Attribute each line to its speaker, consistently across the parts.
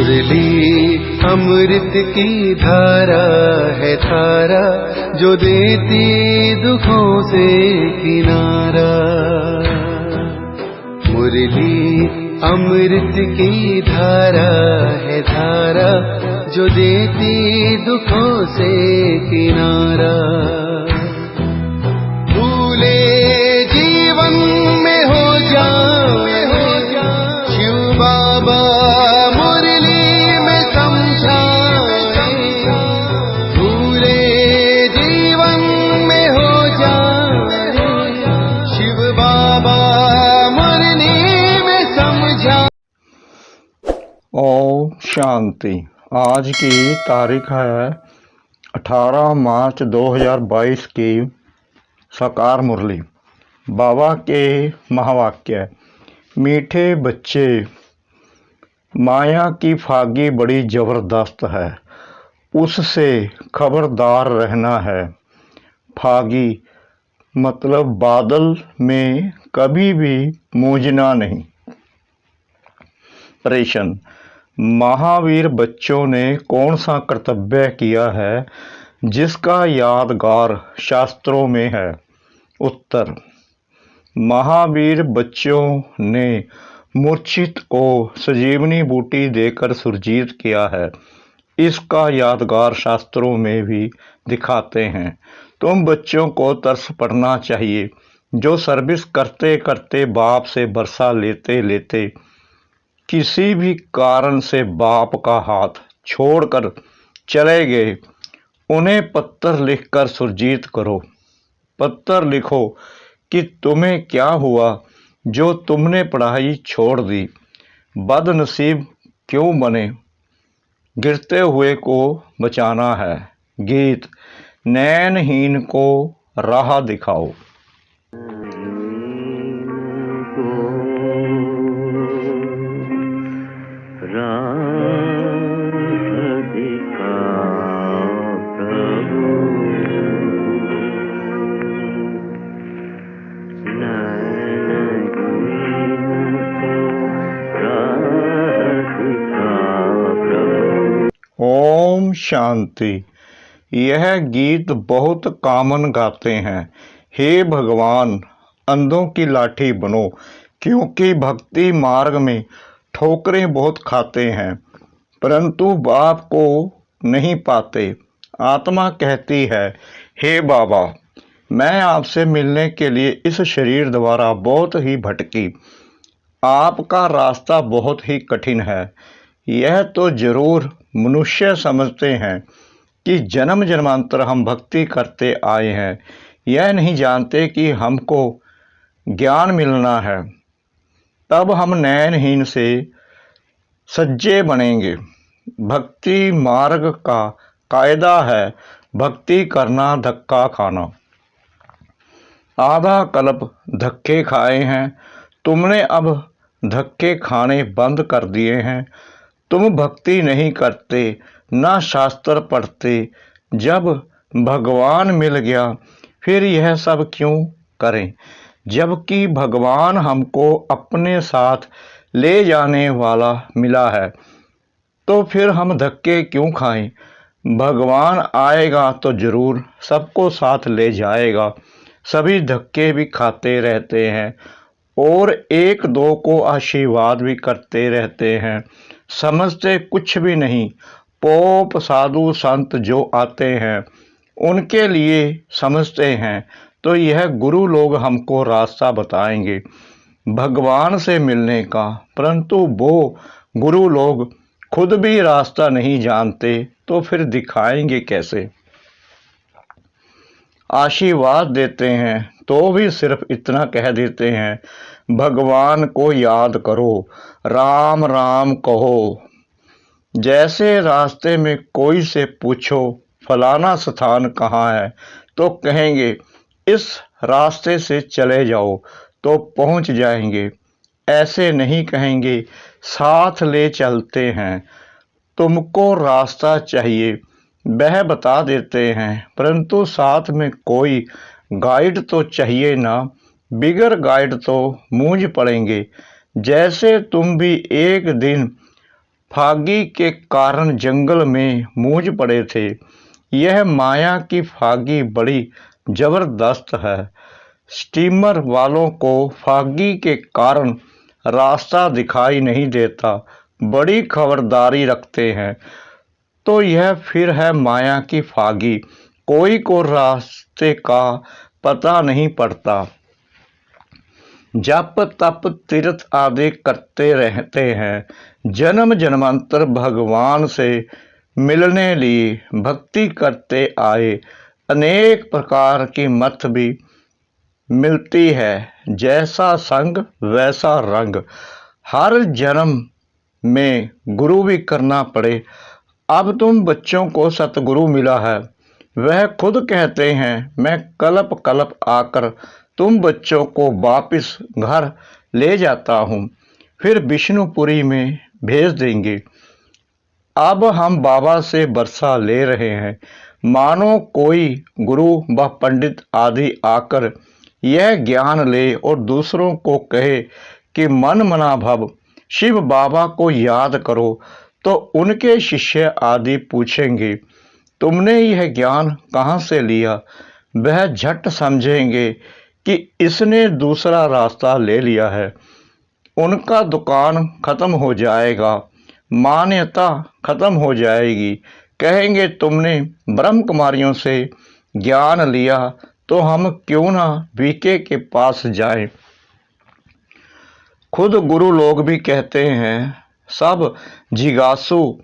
Speaker 1: मुरली अमृत की धारा है धारा, जो देती दुखों से किनारा। मुरली अमृत की धारा है धारा, जो देती दुखों से किनारा। भूले जीवन में हो जाए शिव बाबा मुरली में समझाए। भूले जीवन में हो जाए शिव बाबा मुरली में समझा।
Speaker 2: ओम शांति। आज की तारीख है 18 मार्च 2022 की साकार मुरली। बाबा के महावाक्य। मीठे बच्चे, माया की फागी बड़ी ज़बरदस्त है, उससे खबरदार रहना है। फागी मतलब बादल में कभी भी मूझना नहीं। प्रश्न, महावीर बच्चों ने कौन सा कर्तव्य किया है जिसका यादगार शास्त्रों में है? उत्तर, महावीर बच्चों ने मूर्छित को संजीवनी बूटी देकर सुरजीत किया है। इसका यादगार शास्त्रों में भी दिखाते हैं। तुम बच्चों को तरस पड़ना चाहिए जो सर्विस करते करते बाप से बरसा लेते लेते किसी भी कारण से बाप का हाथ छोड़कर चले गए। उन्हें पत्र लिखकर सुरजीत करो। पत्र लिखो कि तुम्हें क्या हुआ जो तुमने पढ़ाई छोड़ दी, बदनसीब क्यों बने, गिरते हुए को बचाना है। गीत। नैनहीन को राह दिखाओ। ओम शांति। यह गीत बहुत कामन गाते हैं। हे भगवान, अंधों की लाठी बनो, क्योंकि भक्ति मार्ग में ठोकरें बहुत खाते हैं परंतु बाप को नहीं पाते। आत्मा कहती है, हे बाबा, मैं आपसे मिलने के लिए इस शरीर द्वारा बहुत ही भटकी। आपका रास्ता बहुत ही कठिन है। यह तो जरूर मनुष्य समझते हैं कि जन्म जन्मांतर हम भक्ति करते आए हैं। यह नहीं जानते कि हमको ज्ञान मिलना है, तब हम नैनहीन से सज्जे बनेंगे। भक्ति मार्ग का कायदा है भक्ति करना, धक्का खाना। आधा कल्प धक्के खाए हैं, तुमने अब धक्के खाने बंद कर दिए हैं। तुम भक्ति नहीं करते, ना शास्त्र पढ़ते। जब भगवान मिल गया फिर यह सब क्यों करें, जबकि भगवान हमको अपने साथ ले जाने वाला मिला है, तो फिर हम धक्के क्यों खाएं? भगवान आएगा तो जरूर सबको साथ ले जाएगा। सभी धक्के भी खाते रहते हैं और एक दो को आशीर्वाद भी करते रहते हैं। समझते कुछ भी नहीं। पोप साधु संत जो आते हैं उनके लिए समझते हैं, तो यह गुरु लोग हमको रास्ता बताएंगे भगवान से मिलने का। परंतु वो गुरु लोग खुद भी रास्ता नहीं जानते, तो फिर दिखाएंगे कैसे? आशीर्वाद देते हैं तो भी सिर्फ इतना कह देते हैं, भगवान को याद करो, राम राम कहो। जैसे रास्ते में कोई से पूछो फलाना स्थान कहाँ है, तो कहेंगे इस रास्ते से चले जाओ तो पहुँच जाएंगे। ऐसे नहीं कहेंगे साथ ले चलते हैं, तुमको रास्ता चाहिए वह बता देते हैं, परंतु साथ में कोई गाइड तो चाहिए ना। बिगर गाइड तो मूंझ पड़ेंगे। जैसे तुम भी एक दिन फागी के कारण जंगल में मूझ पड़े थे। यह माया की फागी बड़ी जबरदस्त है। स्टीमर वालों को फागी के कारण रास्ता दिखाई नहीं देता, बड़ी खबरदारी रखते हैं। तो यह फिर है माया की फागी। कोई को रास्ते का पता नहीं पड़ता। जप तप तीर्थ आदि करते रहते हैं। जन्म जन्मांतर भगवान से मिलने लिए भक्ति करते आए। अनेक प्रकार की मत भी मिलती है। जैसा संग वैसा रंग। हर जन्म में गुरु भी करना पड़े। अब तुम बच्चों को सतगुरु मिला है। वह खुद कहते हैं मैं कलप कलप आकर तुम बच्चों को वापिस घर ले जाता हूँ, फिर विष्णुपुरी में भेज देंगे। अब हम बाबा से बरसा ले रहे हैं। मानो कोई गुरु व पंडित आदि आकर यह ज्ञान ले और दूसरों को कहे कि मन मना भव शिव बाबा को याद करो, तो उनके शिष्य आदि पूछेंगे तुमने यह ज्ञान कहाँ से लिया। वह झट समझेंगे कि इसने दूसरा रास्ता ले लिया है। उनका दुकान खत्म हो जाएगा, मान्यता खत्म हो जाएगी। कहेंगे तुमने ब्रह्म कुमारियों से ज्ञान लिया, तो हम क्यों ना वीके के पास जाएं। खुद गुरु लोग भी कहते हैं सब जिज्ञासु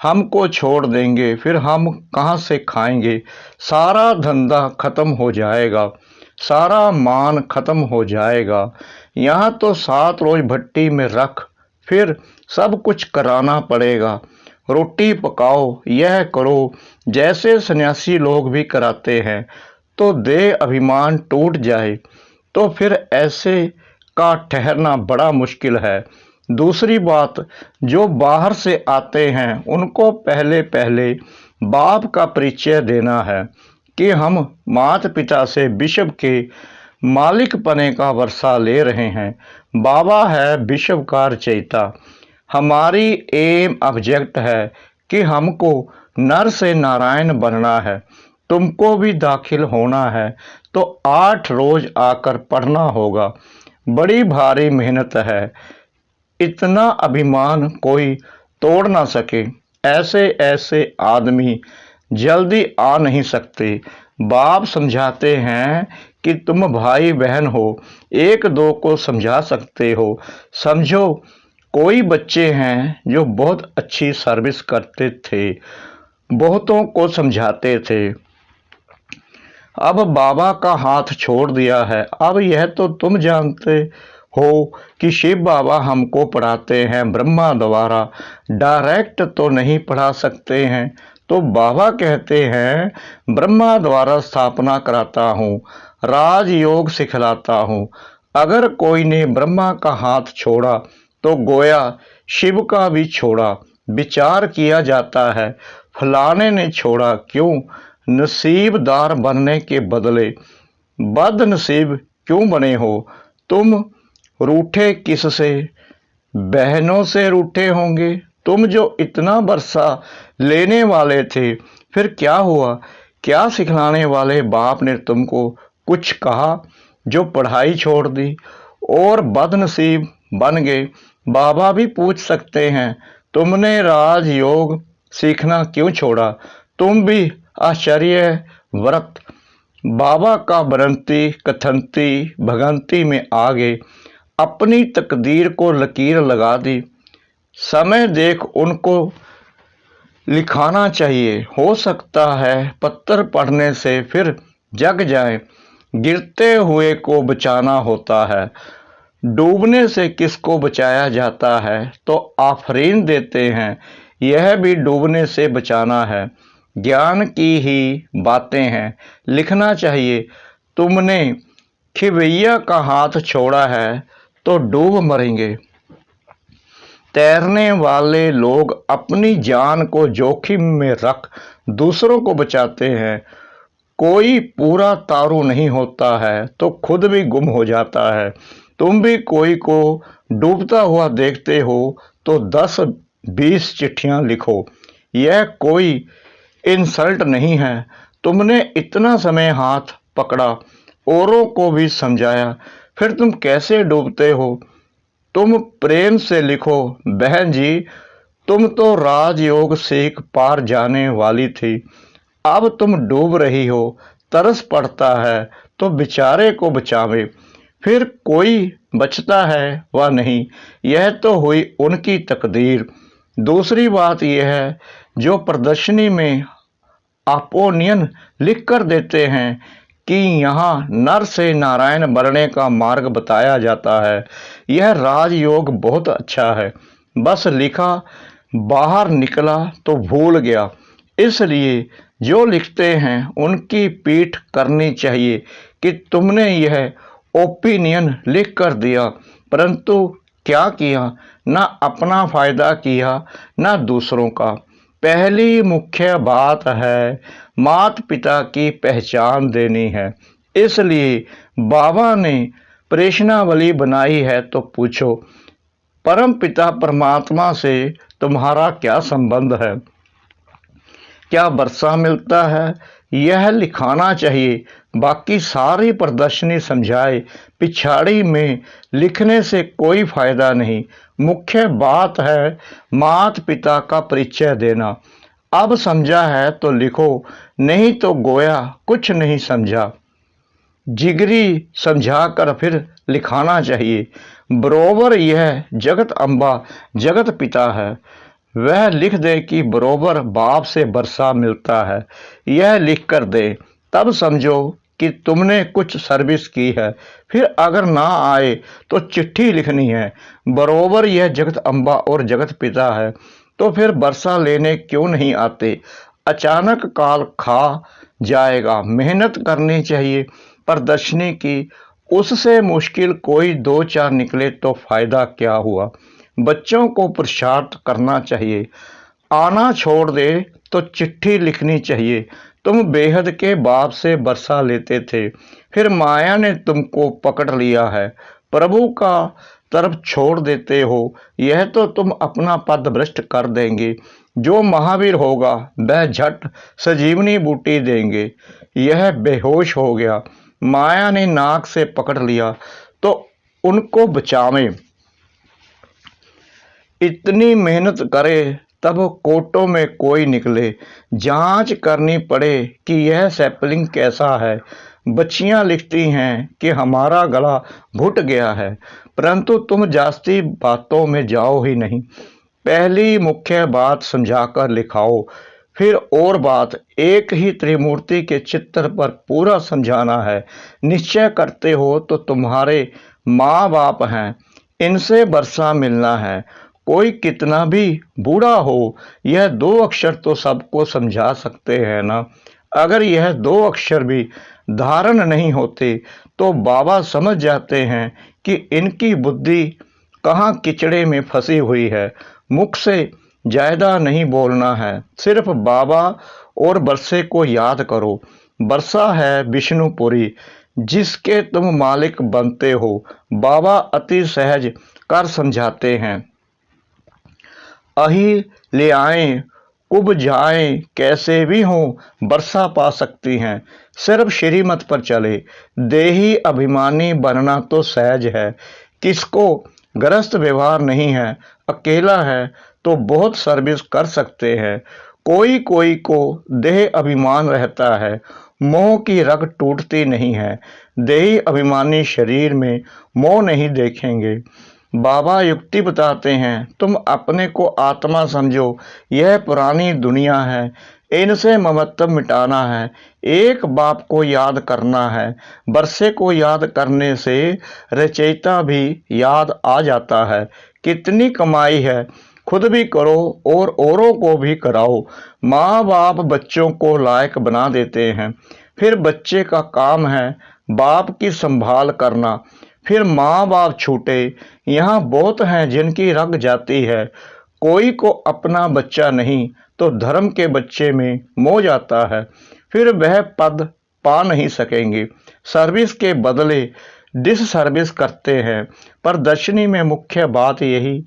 Speaker 2: हमको छोड़ देंगे, फिर हम कहाँ से खाएंगे। सारा धंधा खत्म हो जाएगा, सारा मान खत्म हो जाएगा। यहाँ तो 7 रोज भट्टी में रख, फिर सब कुछ कराना पड़ेगा। रोटी पकाओ, यह करो, जैसे सन्यासी लोग भी कराते हैं। तो देह अभिमान टूट जाए तो फिर ऐसे का ठहरना बड़ा मुश्किल है। दूसरी बात, जो बाहर से आते हैं उनको पहले पहले बाप का परिचय देना है कि हम माता पिता से विश्व के मालिक पने का वर्षा ले रहे हैं। बाबा है विश्व का रचयिता। हमारी एम ऑब्जेक्ट है कि हमको नर से नारायण बनना है। तुमको भी दाखिल होना है तो 8 रोज आकर पढ़ना होगा। बड़ी भारी मेहनत है। इतना अभिमान कोई तोड़ ना सके। ऐसे ऐसे आदमी जल्दी आ नहीं सकते। बाप समझाते हैं कि तुम भाई बहन हो, एक दो को समझा सकते हो। समझो कोई बच्चे हैं जो बहुत अच्छी सर्विस करते थे, बहुतों को समझाते थे। अब बाबा का हाथ छोड़ दिया है। अब यह तो तुम जानते हो कि शिव बाबा हमको पढ़ाते हैं ब्रह्मा द्वारा, डायरेक्ट तो नहीं पढ़ा सकते हैं। तो बाबा कहते हैं ब्रह्मा द्वारा स्थापना कराता हूँ, राजयोग सिखलाता हूँ। अगर कोई ने ब्रह्मा का हाथ छोड़ा तो गोया शिव का भी छोड़ा। विचार किया जाता है फलाने ने छोड़ा क्यों। नसीबदार बनने के बदले बदनसीब क्यों बने हो। तुम रूठे किससे? बहनों से रूठे होंगे। तुम जो इतना बरसा लेने वाले थे, फिर क्या हुआ? क्या सिखलाने वाले बाप ने तुमको कुछ कहा जो पढ़ाई छोड़ दी और बदनसीब बन गए? बाबा भी पूछ सकते हैं तुमने राजयोग सीखना क्यों छोड़ा। तुम भी आश्चर्य व्रत बाबा का बरंती कथंती भगंती में आ गए। अपनी तकदीर को लकीर लगा दी। समय देख उनको लिखाना चाहिए। हो सकता है पत्थर पढ़ने से फिर जग जाए। गिरते हुए को बचाना होता है। डूबने से किसको बचाया जाता है तो आफरीन देते हैं। यह भी डूबने से बचाना है। ज्ञान की ही बातें हैं, लिखना चाहिए। तुमने खिवैया का हाथ छोड़ा है तो डूब मरेंगे। तैरने वाले लोग अपनी जान को जोखिम में रख दूसरों को बचाते हैं। कोई पूरा तारू नहीं होता है तो खुद भी गुम हो जाता है। तुम भी कोई को डूबता हुआ देखते हो तो 10 20 चिट्ठियां लिखो। यह कोई इंसल्ट नहीं है। तुमने इतना समय हाथ पकड़ा, औरों को भी समझाया, फिर तुम कैसे डूबते हो? तुम प्रेम से लिखो, बहन जी, तुम तो राजयोग सीख पार जाने वाली थी, अब तुम डूब रही हो। तरस पड़ता है तो बेचारे को बचावे, फिर कोई बचता है व नहीं, यह तो हुई उनकी तकदीर। दूसरी बात यह है, जो प्रदर्शनी में अपोनियन लिख कर देते हैं कि यहाँ नर से नारायण बनने का मार्ग बताया जाता है, यह राजयोग बहुत अच्छा है। बस लिखा, बाहर निकला तो भूल गया। इसलिए जो लिखते हैं उनकी पीठ करनी चाहिए कि तुमने यह ओपिनियन लिख कर दिया, परंतु क्या किया? ना अपना फायदा किया, ना दूसरों का। पहली मुख्य बात है, माता पिता की पहचान देनी है। इसलिए बाबा ने प्रश्नावली बनाई है, तो पूछो, परम पिता परमात्मा से तुम्हारा क्या संबंध है? क्या वर्षा मिलता है? यह लिखाना चाहिए। बाकी सारी प्रदर्शनी समझाए, पिछाड़ी में लिखने से कोई फायदा नहीं। मुख्य बात है माता पिता का परिचय देना। अब समझा है तो लिखो, नहीं तो गोया कुछ नहीं समझा। जिगरी समझाकर फिर लिखाना चाहिए। बरोबर यह जगत अम्बा जगत पिता है, वह लिख दे कि बरोबर बाप से वर्षा मिलता है, यह लिख कर दे, तब समझो कि तुमने कुछ सर्विस की है। फिर अगर ना आए तो चिट्ठी लिखनी है, बरोबर यह जगत अम्बा और जगत पिता है, तो फिर वर्षा लेने क्यों नहीं आते? अचानक काल खा जाएगा, मेहनत करनी चाहिए प्रदर्शनी की। उससे मुश्किल कोई 2-4 निकले तो फायदा क्या हुआ? बच्चों को पुरुषार्थ करना चाहिए। आना छोड़ दे तो चिट्ठी लिखनी चाहिए। तुम बेहद के बाप से वर्षा लेते थे, फिर माया ने तुमको पकड़ लिया है, प्रभु का तरफ छोड़ देते हो। यह तो तुम अपना पद भ्रष्ट कर देंगे। जो महावीर होगा वह झट संजीवनी बूटी देंगे। यह बेहोश हो गया, माया ने नाक से पकड़ लिया, तो उनको बचावें। इतनी मेहनत करे तब कोटों में कोई निकले, जांच करनी पड़े कि यह सैपलिंग कैसा है। बच्चियां लिखती हैं कि हमारा गला घुट गया है, परंतु तुम जास्ती बातों में जाओ ही नहीं। पहली मुख्य बात समझाकर लिखाओ। फिर और बात, एक ही त्रिमूर्ति के चित्र पर पूरा समझाना है। निश्चय करते हो तो तुम्हारे माँ बाप हैं, इनसे वर्षा मिलना है। कोई कितना भी बूढ़ा हो, यह 2 अक्षर तो सबको समझा सकते हैं ना। अगर यह 2 अक्षर भी धारण नहीं होते तो बाबा समझ जाते हैं कि इनकी बुद्धि कहाँ किचड़े में फंसी हुई है। मुख से ज्यादा नहीं बोलना है, सिर्फ बाबा और वर्षे को याद करो। वर्षा है विष्णुपुरी, जिसके तुम मालिक बनते हो। बाबा अति सहज कर समझाते हैं। अही ले आए, कुब जाएं, कैसे भी हों वर्षा पा सकती हैं, सिर्फ श्रीमत पर चले। देही अभिमानी बनना तो सहज है, किसको गृहस्थ व्यवहार नहीं है, अकेला है तो बहुत सर्विस कर सकते हैं। कोई कोई को देह अभिमान रहता है, मोह की रग टूटती नहीं है। देही अभिमानी शरीर में मोह नहीं देखेंगे। बाबा युक्ति बताते हैं, तुम अपने को आत्मा समझो, यह पुरानी दुनिया है, इनसे ममत्व मिटाना है। एक बाप को याद करना है। वर्षे को याद करने से रचयिता भी याद आ जाता है। कितनी कमाई है, खुद भी करो और औरों को भी कराओ। माँ बाप बच्चों को लायक बना देते हैं, फिर बच्चे का काम है बाप की संभाल करना। फिर माँ बाप छूटे, यहाँ बहुत हैं जिनकी रग जाती है। कोई को अपना बच्चा नहीं तो धर्म के बच्चे में मोह जाता है, फिर वह पद पा नहीं सकेंगे। सर्विस के बदले डिस सर्विस करते हैं। प्रदर्शनी में मुख्य बात यही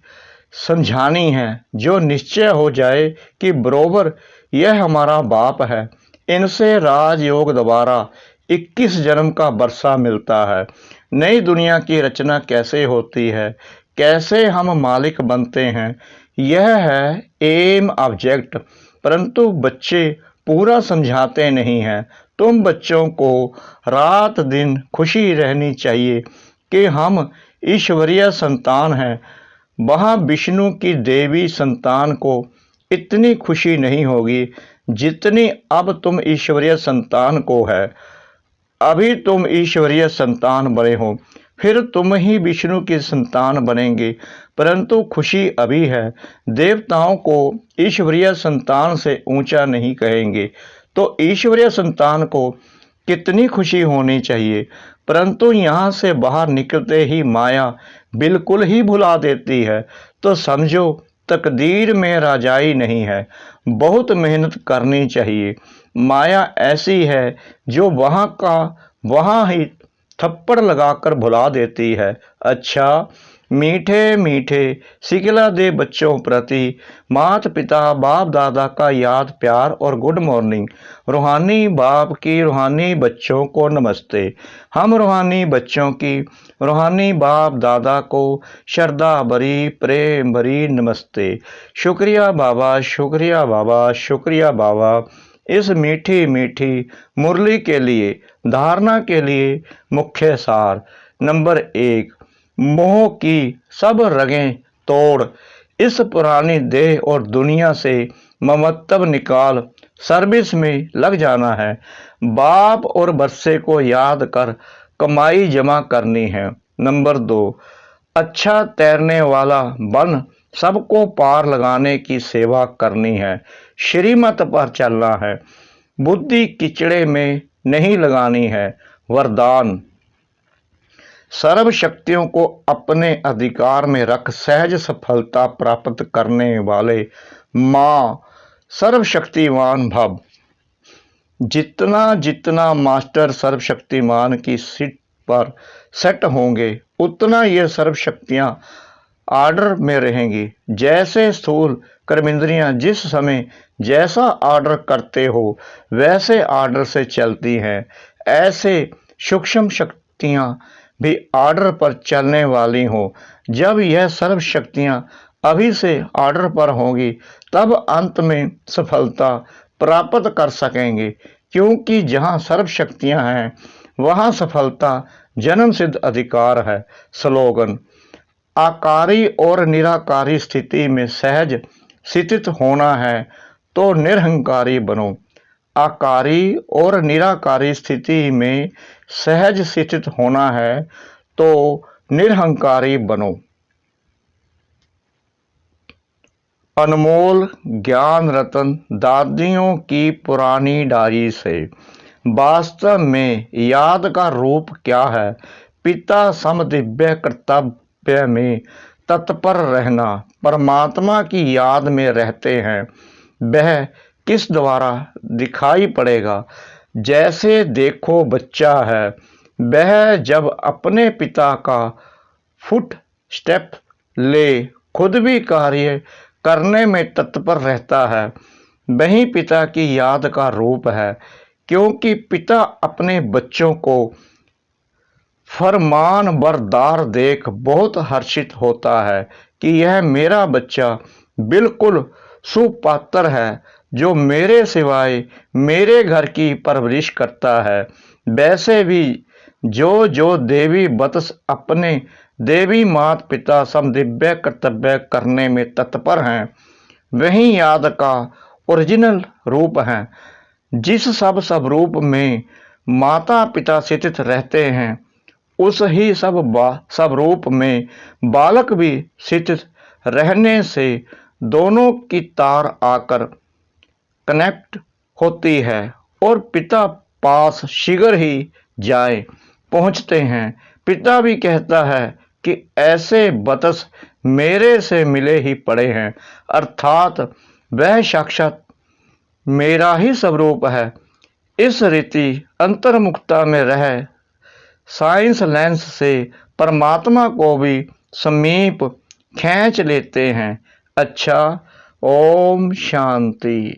Speaker 2: समझानी है, जो निश्चय हो जाए कि बरोबर यह हमारा बाप है। इनसे राजयोग द्वारा 21 जन्म का वर्षा मिलता है। नई दुनिया की रचना कैसे होती है, कैसे हम मालिक बनते हैं, यह है एम ऑब्जेक्ट। परंतु बच्चे पूरा समझाते नहीं हैं। तुम बच्चों को रात दिन खुशी रहनी चाहिए कि हम ईश्वरीय संतान हैं। वहाँ विष्णु की देवी संतान को इतनी खुशी नहीं होगी जितनी अब तुम ईश्वरीय संतान को है। अभी तुम ईश्वरीय संतान बने हो, फिर तुम ही विष्णु की संतान बनेंगे, परंतु खुशी अभी है। देवताओं को ईश्वरीय संतान से ऊंचा नहीं कहेंगे, तो ईश्वरीय संतान को कितनी खुशी होनी चाहिए। परंतु यहाँ से बाहर निकलते ही माया बिल्कुल ही भुला देती है। तो समझो तकदीर में राजाई नहीं है, बहुत मेहनत करनी चाहिए। माया ऐसी है जो वहाँ का वहाँ ही थप्पड़ लगाकर भुला देती है। अच्छा, मीठे मीठे सिखला दे बच्चों प्रति माता पिता बाप दादा का याद प्यार और गुड मॉर्निंग। रूहानी बाप की रूहानी बच्चों को नमस्ते। हम रूहानी बच्चों की रूहानी बाप दादा को श्रद्धा भरी प्रेम भरी नमस्ते। शुक्रिया बाबा, शुक्रिया बाबा, शुक्रिया बाबा, इस मीठी मीठी मुरली के लिए। धारणा के लिए मुख्य सार। नंबर 1, मोह की सब रगें तोड़, इस पुरानी देह और दुनिया से ममत्व निकाल सर्विस में लग जाना है। बाप और बरसे को याद कर कमाई जमा करनी है। नंबर 2, अच्छा तैरने वाला बन सबको पार लगाने की सेवा करनी है। श्रीमत पर चलना है, बुद्धि किचड़े में नहीं लगानी है। वरदान, सर्व शक्तियों को अपने अधिकार में रख सहज सफलता प्राप्त करने वाले माँ सर्वशक्तिमान भव। जितना जितना मास्टर सर्वशक्तिमान की सीट पर सेट होंगे, उतना ये सर्वशक्तियाँ आर्डर में रहेंगी। जैसे स्थूल कर्मेंद्रियाँ जिस समय जैसा आर्डर करते हो वैसे आर्डर से चलती हैं, ऐसे सूक्ष्म शक्तियाँ भी आर्डर पर चलने वाली हो। जब यह सर्व शक्तियाँ अभी से आर्डर पर होंगी, तब अंत में सफलता प्राप्त कर सकेंगे, क्योंकि जहाँ सर्व शक्तियाँ हैं वहाँ सफलता जन्म सिद्ध अधिकार है। स्लोगन, आकारी और निराकारी स्थिति में सहज स्थित होना है तो निरहंकारी बनो। आकारी और निराकारी स्थिति में सहज स्थित होना है तो निरहंकारी बनो। अनमोल ज्ञान रतन दादियों की पुरानी डायरी से। वास्तव में याद का रूप क्या है? पिता समदिव्य कर्तव्य में तत्पर रहना। परमात्मा की याद में रहते हैं। वह किस द्वारा दिखाई पड़ेगा? जैसे देखो बच्चा है, वह जब अपने पिता का फुट स्टेप ले खुद भी कार्य करने में तत्पर रहता है, वही पिता की याद का रूप है। क्योंकि पिता अपने बच्चों को फरमान बरदार देख बहुत हर्षित होता है कि यह मेरा बच्चा बिल्कुल सुपात्र है, जो मेरे सिवाय मेरे घर की परवरिश करता है। वैसे भी जो जो देवी वत्स अपने देवी माता पिता समदिव्य कर्तव्य करने में तत्पर हैं, वही याद का ओरिजिनल रूप है। जिस सब रूप में माता पिता स्थित रहते हैं, उस ही सब रूप में बालक भी स्थित रहने से दोनों की तार आकर कनेक्ट होती है और पिता पास शीघ्र ही जाए पहुंचते हैं। पिता भी कहता है कि ऐसे बतस मेरे से मिले ही पड़े हैं, अर्थात वह साक्षात मेरा ही स्वरूप है। इस रीति अंतर्मुखता में रह साइंस लेंस से परमात्मा को भी समीप खींच लेते हैं। अच्छा, ओम शांति।